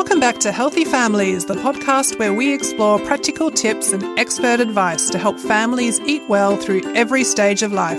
Welcome back to Healthy Families, the podcast where we explore practical tips and expert advice to help families eat well through every stage of life.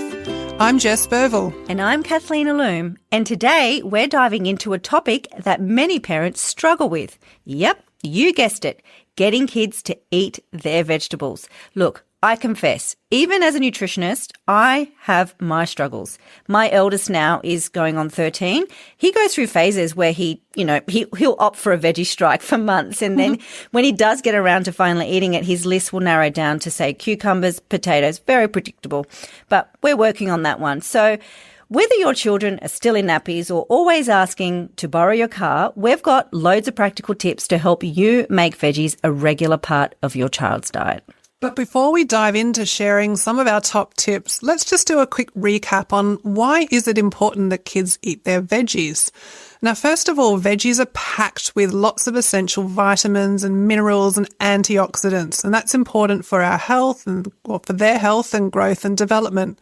I'm Jess Burvill. And I'm Kathleen Alleaume. And today we're diving into a topic that many parents struggle with. Yep, you guessed it, getting kids to eat their vegetables. Look, I confess, even as a nutritionist, I have my struggles. My eldest now is going on 13. He goes through phases where he'll opt for a veggie strike for months. And then when he does get around to finally eating it, his list will narrow down to, say, cucumbers, potatoes, very predictable. But we're working on that one. So whether your children are still in nappies or always asking to borrow your car, we've got loads of practical tips to help you make veggies a regular part of your child's diet. But before we dive into sharing some of our top tips, let's just do a quick recap on why is it important that kids eat their veggies. Now, first of all, veggies are packed with lots of essential vitamins and minerals and antioxidants, and that's important for our health and for their health and growth and development.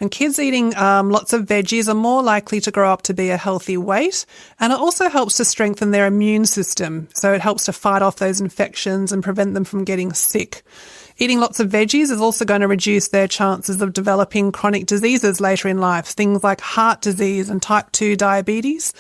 And kids eating lots of veggies are more likely to grow up to be a healthy weight, and it also helps to strengthen their immune system. So it helps to fight off those infections and prevent them from getting sick. Eating lots of veggies is also going to reduce their chances of developing chronic diseases later in life, things like heart disease and type 2 diabetes.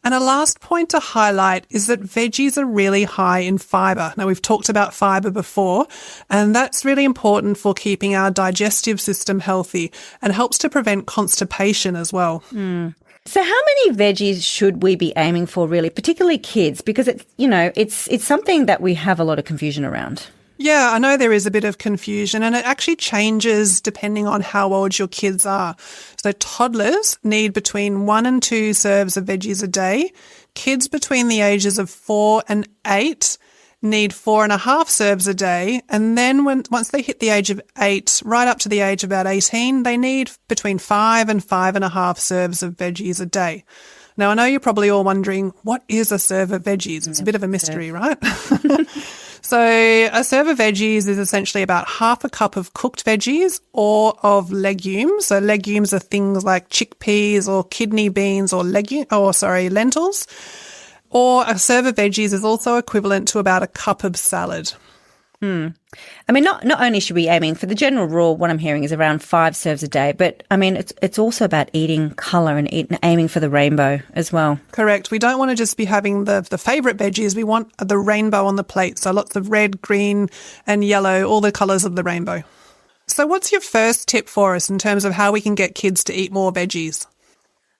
And a last point to highlight is that veggies are really high in fibre. Now, we've talked about fibre before, and that's really important for keeping our digestive system healthy and helps to prevent constipation as well. So how many veggies should we be aiming for, really, particularly kids? Because it's something that we have a lot of confusion around. Yeah, I know there is a bit of confusion, and it actually changes depending on how old your kids are. So toddlers need between 1 and 2 serves of veggies a day. Kids between the ages of 4 and 8 need 4.5 serves a day. And then once they hit the age of 8, right up to the age of about 18, they need between 5 and 5.5 serves of veggies a day. Now, I know you're probably all wondering, what is a serve of veggies? It's a bit of a mystery, right? So a serve of veggies is essentially about half a cup of cooked veggies or of legumes. So legumes are things like chickpeas or kidney beans or lentils. Or a serve of veggies is also equivalent to about a cup of salad. I mean, not only should we be aiming for the general rule, what I'm hearing is around 5 serves a day, but I mean, it's also about eating colour and aiming for the rainbow as well. Correct. We don't want to just be having the favourite veggies. We want the rainbow on the plate. So lots of red, green and yellow, all the colours of the rainbow. So what's your first tip for us in terms of how we can get kids to eat more veggies?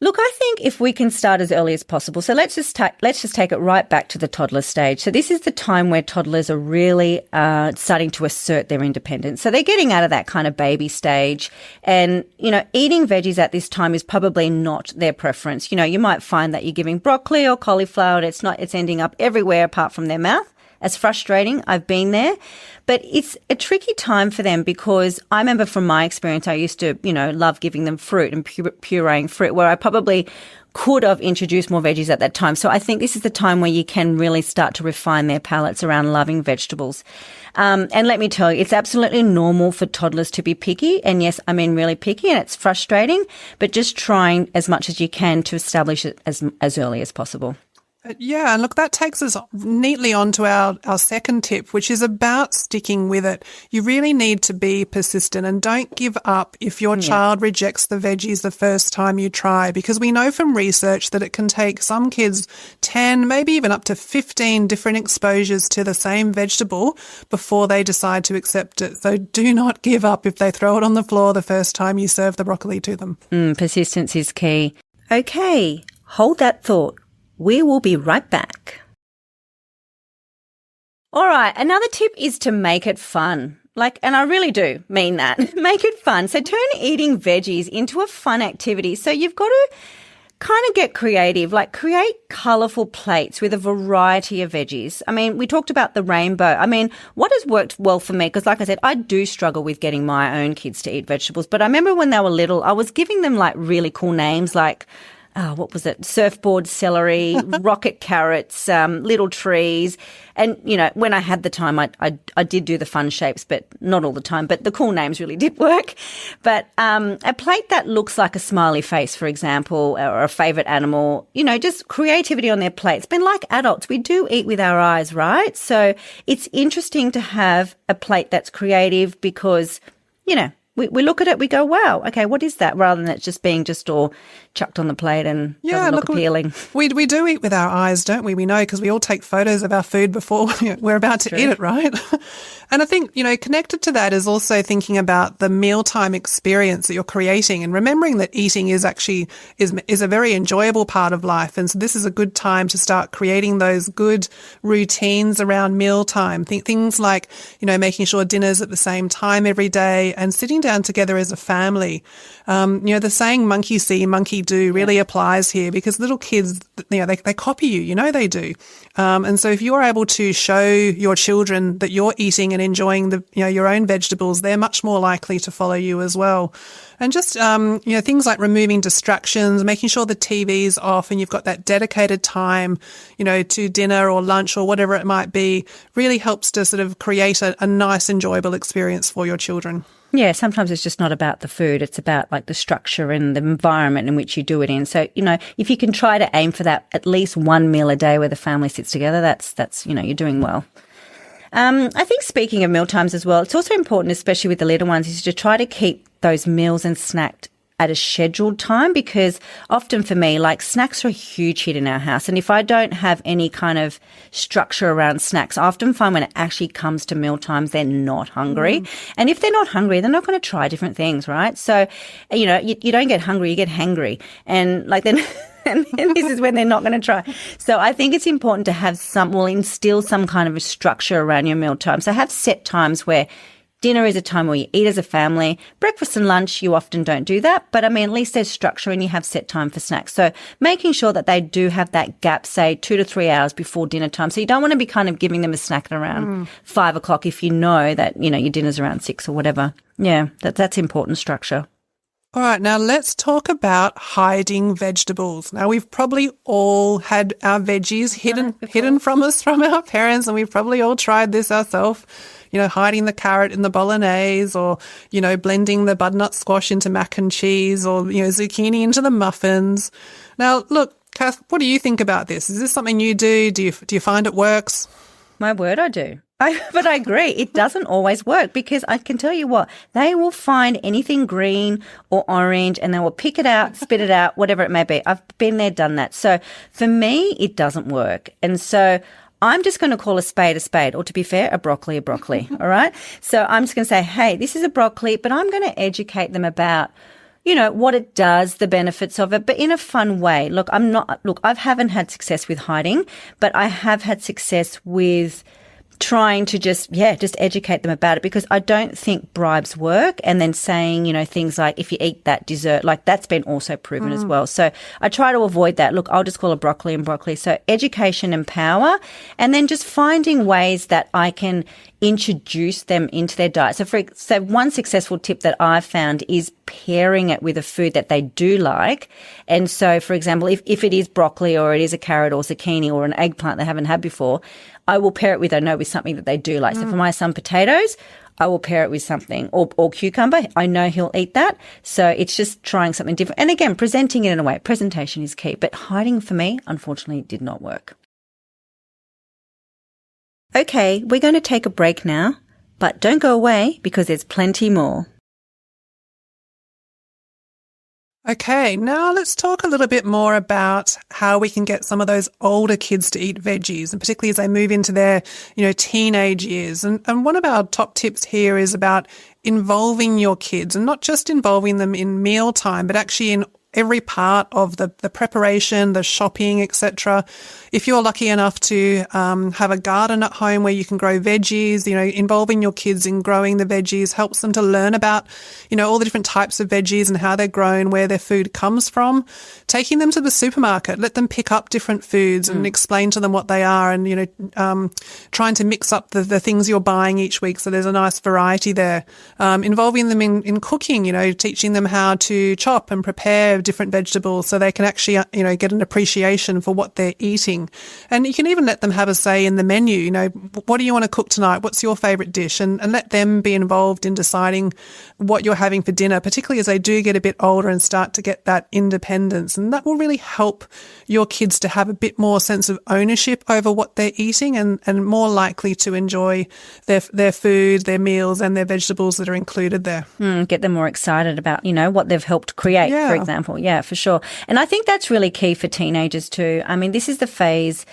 Look, I think if we can start as early as possible. So let's just take it right back to the toddler stage. So this is the time where toddlers are really starting to assert their independence. So they're getting out of that kind of baby stage. And, eating veggies at this time is probably not their preference. You might find that you're giving broccoli or cauliflower and it's ending up everywhere apart from their mouth. It's frustrating. I've been there. But it's a tricky time for them because I remember from my experience, I used to, love giving them fruit and pureeing fruit where I probably could have introduced more veggies at that time. So I think this is the time where you can really start to refine their palates around loving vegetables. And let me tell you, it's absolutely normal for toddlers to be picky. And yes, I mean really picky, and it's frustrating, but just trying as much as you can to establish it as early as possible. Yeah, and look, that takes us neatly on to our second tip, which is about sticking with it. You really need to be persistent and don't give up if your child rejects the veggies the first time you try, because we know from research that it can take some kids 10, maybe even up to 15 different exposures to the same vegetable before they decide to accept it. So do not give up if they throw it on the floor the first time you serve the broccoli to them. Persistence is key. Okay, hold that thought. We will be right back. All right, another tip is to make it fun. And I really do mean that. Make it fun. So turn eating veggies into a fun activity. So you've got to kind of get creative, create colourful plates with a variety of veggies. I mean, we talked about the rainbow. I mean, what has worked well for me, because like I said, I do struggle with getting my own kids to eat vegetables. But I remember when they were little, I was giving them really cool names what was it? Surfboard celery, rocket carrots, little trees. And, you know, when I had the time, I did do the fun shapes, but not all the time. But the cool names really did work. But a plate that looks like a smiley face, for example, or a favourite animal, you know, just creativity on their plate. It's been like adults. We do eat with our eyes, right? So it's interesting to have a plate that's creative because, you know, we look at it, we go, wow, okay, what is that? Rather than it just being just all chucked on the plate and doesn't look appealing. We do eat with our eyes, don't we? We know because we all take photos of our food before we're about to eat it, right? And I think, you know, connected to that is also thinking about the mealtime experience that you're creating and remembering that eating is actually is a very enjoyable part of life. And so this is a good time to start creating those good routines around mealtime. Things like, you know, making sure dinner's at the same time every day and sitting down together as a family. You know, the saying monkey see, monkey do really applies here because little kids, you know, they copy you, you know they do. And so if you're able to show your children that you're eating and enjoying your own vegetables, they're much more likely to follow you as well. And just, you know, things like removing distractions, making sure the TV's off and you've got that dedicated time, you know, to dinner or lunch or whatever it might be, really helps to sort of create a nice, enjoyable experience for your children. Yeah, sometimes it's just not about the food. It's about like the structure and the environment in which you do it in. So, you know, if you can try to aim for that at least one meal a day where the family sits together, that's you know, you're doing well. I think speaking of meal times as well, it's also important, especially with the little ones, is to try to keep those meals and snacks at a scheduled time because often for me, like snacks are a huge hit in our house. And if I don't have any kind of structure around snacks, I often find when it actually comes to meal times, they're not hungry. And if they're not hungry, they're not going to try different things, right? So, you know, you don't get hungry, you get hangry. And like then... and this is when they're not going to try. So I think it's important to have instill some kind of a structure around your meal time. So have set times where dinner is a time where you eat as a family. Breakfast and lunch, you often don't do that. But I mean, at least there's structure and you have set time for snacks. So making sure that they do have that gap, say 2 to 3 hours before dinner time. So you don't want to be kind of giving them a snack at around 5 o'clock if you know that, you know, your dinner's around 6 or whatever. Yeah, that's important structure. All right, now let's talk about hiding vegetables. Now, we've probably all had our veggies hidden from us from our parents, and we've probably all tried this ourselves, you know, hiding the carrot in the bolognese or, you know, blending the butternut squash into mac and cheese or, you know, zucchini into the muffins. Now, look, Kath, what do you think about this? Is this something you do? Do you find it works? My word, I do. But I agree, it doesn't always work because I can tell you what, they will find anything green or orange and they will pick it out, spit it out, whatever it may be. I've been there, done that. So for me, it doesn't work. And so I'm just going to call a spade, or to be fair, a broccoli, all right? So I'm just going to say, hey, this is a broccoli, but I'm going to educate them about, you know, what it does, the benefits of it, but in a fun way. Look, I haven't had success with hiding, but I have had success with trying to just educate them about it because I don't think bribes work. And then saying, you know, things like if you eat that dessert, like that's been also proven as well. So I try to avoid that. Look, I'll just call it broccoli and broccoli. So education and power, and then just finding ways that I can introduce them into their diet. So one successful tip that I've found is pairing it with a food that they do like. And so, for example, if it is broccoli or it is a carrot or zucchini or an eggplant they haven't had before, I will pair it with something that they do like. So for my son, potatoes, I will pair it with something or cucumber. I know he'll eat that. So it's just trying something different. And again, presenting it in a way. Presentation is key. But hiding for me, unfortunately, did not work. Okay, we're going to take a break now, but don't go away because there's plenty more. Okay, now let's talk a little bit more about how we can get some of those older kids to eat veggies, and particularly as they move into their, you know, teenage years. And one of our top tips here is about involving your kids, and not just involving them in mealtime, but actually in every part of the preparation, the shopping, etc. If you're lucky enough to have a garden at home where you can grow veggies, you know, involving your kids in growing the veggies helps them to learn about, you know, all the different types of veggies and how they're grown, where their food comes from. Taking them to the supermarket, let them pick up different foods and explain to them what they are, and, you know, trying to mix up the things you're buying each week so there's a nice variety there. Involving them in cooking, you know, teaching them how to chop and prepare different vegetables so they can actually, get an appreciation for what they're eating. And you can even let them have a say in the menu. What do you want to cook tonight? What's your favourite dish? And let them be involved in deciding what you're having for dinner, particularly as they do get a bit older and start to get that independence. And that will really help your kids to have a bit more sense of ownership over what they're eating and more likely to enjoy their food, their meals and their vegetables that are included there. Get them more excited about, what they've helped create, for example. Yeah, for sure. And I think that's really key for teenagers too. I mean, this is the phase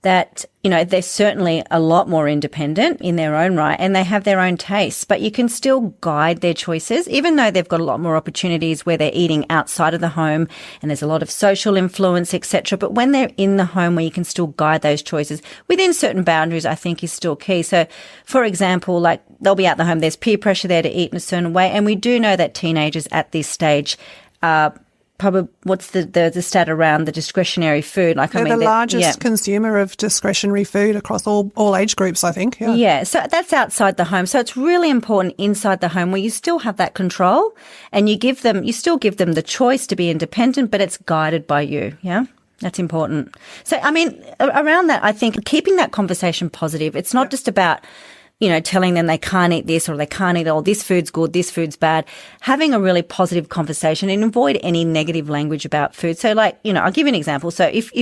that, they're certainly a lot more independent in their own right and they have their own tastes, but you can still guide their choices, even though they've got a lot more opportunities where they're eating outside of the home and there's a lot of social influence, etc. But when they're in the home where you can still guide those choices within certain boundaries, I think is still key. So, for example, like they'll be out the home, there's peer pressure there to eat in a certain way. And we do know that teenagers at this stage probably, what's the stat around the discretionary food? They're the largest consumer of discretionary food across all age groups, I think. Yeah, so that's outside the home. So it's really important inside the home where you still have that control and you still give them the choice to be independent, but it's guided by you. Yeah. That's important. So, I mean, around that, I think keeping that conversation positive, it's not just about telling them they can't eat this or they can't eat all, this food's good, this food's bad. Having a really positive conversation and avoid any negative language about food. So I'll give you an example. So if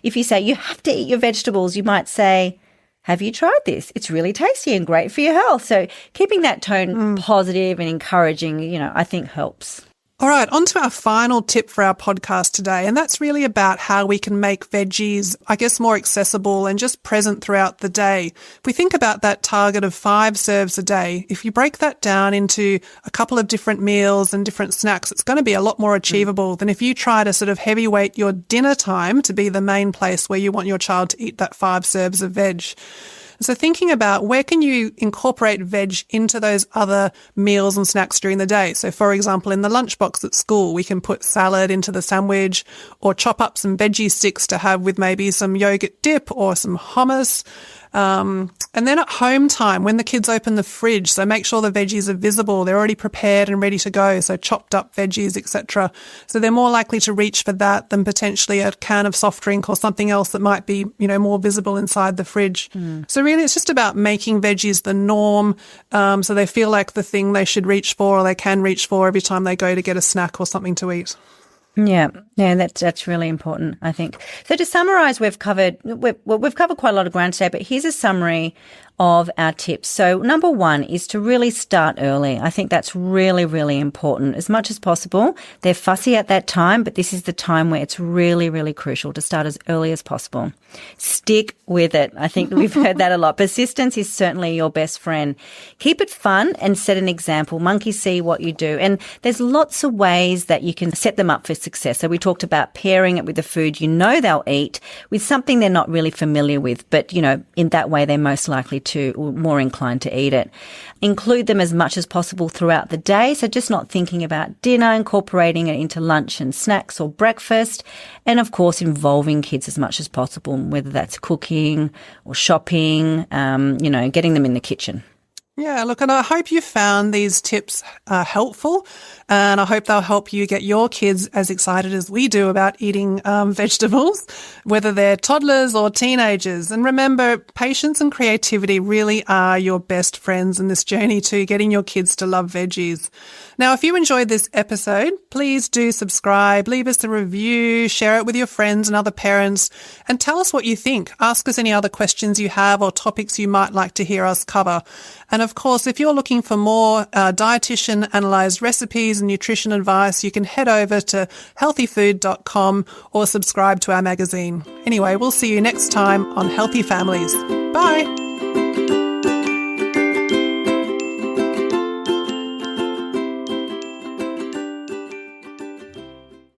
you say you have to eat your vegetables, you might say, have you tried this? It's really tasty and great for your health. So keeping that tone positive and encouraging, I think helps. All right, on to our final tip for our podcast today, and that's really about how we can make veggies, I guess, more accessible and just present throughout the day. If we think about that target of 5 serves a day, if you break that down into a couple of different meals and different snacks, it's going to be a lot more achievable than if you try to sort of heavyweight your dinner time to be the main place where you want your child to eat that 5 serves of veg. So thinking about where can you incorporate veg into those other meals and snacks during the day. So for example, in the lunchbox at school, we can put salad into the sandwich or chop up some veggie sticks to have with maybe some yogurt dip or some hummus. And then at home time, when the kids open the fridge, so make sure the veggies are visible. They're already prepared and ready to go. So chopped up veggies, etc. So they're more likely to reach for that than potentially a can of soft drink or something else that might be, more visible inside the fridge. So really it's just about making veggies the norm. So they feel like the thing they should reach for or they can reach for every time they go to get a snack or something to eat. Yeah, that's really important, I think. So to summarize, we've covered quite a lot of ground today, but here's a summary of our tips. So number 1 is to really start early. I think that's really, really important as much as possible. They're fussy at that time, but this is the time where it's really, really crucial to start as early as possible. Stick with it. I think we've heard that a lot. Persistence is certainly your best friend. Keep it fun and set an example. Monkeys see what you do. And there's lots of ways that you can set them up for success. So we talked about pairing it with the food they'll eat with something they're not really familiar with, but, in that way they're most likely to or more inclined to eat it. Include them as much as possible throughout the day. So just not thinking about dinner, incorporating it into lunch and snacks or breakfast. And of course, involving kids as much as possible, whether that's cooking or shopping, getting them in the kitchen. Yeah, look, and I hope you found these tips helpful, and I hope they'll help you get your kids as excited as we do about eating vegetables, whether they're toddlers or teenagers. And remember, patience and creativity really are your best friends in this journey to getting your kids to love veggies. Now, if you enjoyed this episode, please do subscribe, leave us a review, share it with your friends and other parents, and tell us what you think. Ask us any other questions you have or topics you might like to hear us cover. And of course, if you're looking for more dietitian analysed recipes and nutrition advice, you can head over to healthyfood.com or subscribe to our magazine. Anyway, we'll see you next time on Healthy Families. Bye.